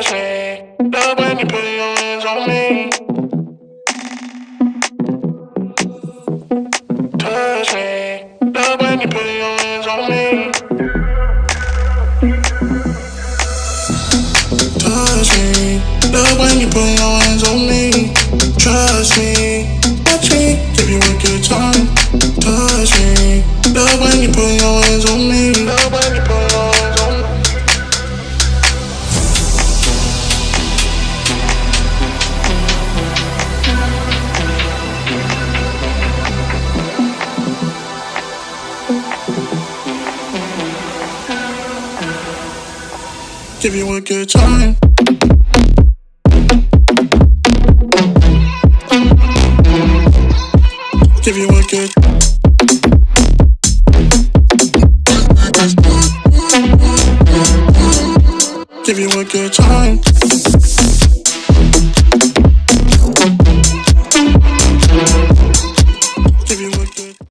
Touch me, love when you put your hands on me. Touch me, love when you put your hands on me. Touch me, love when you put your hands on me. Trust me, watch me, give you a good time. Touch me, love when you put your hands on me. Love when you put your hands on me. Give you a good time. Give you a good. Give you a good time.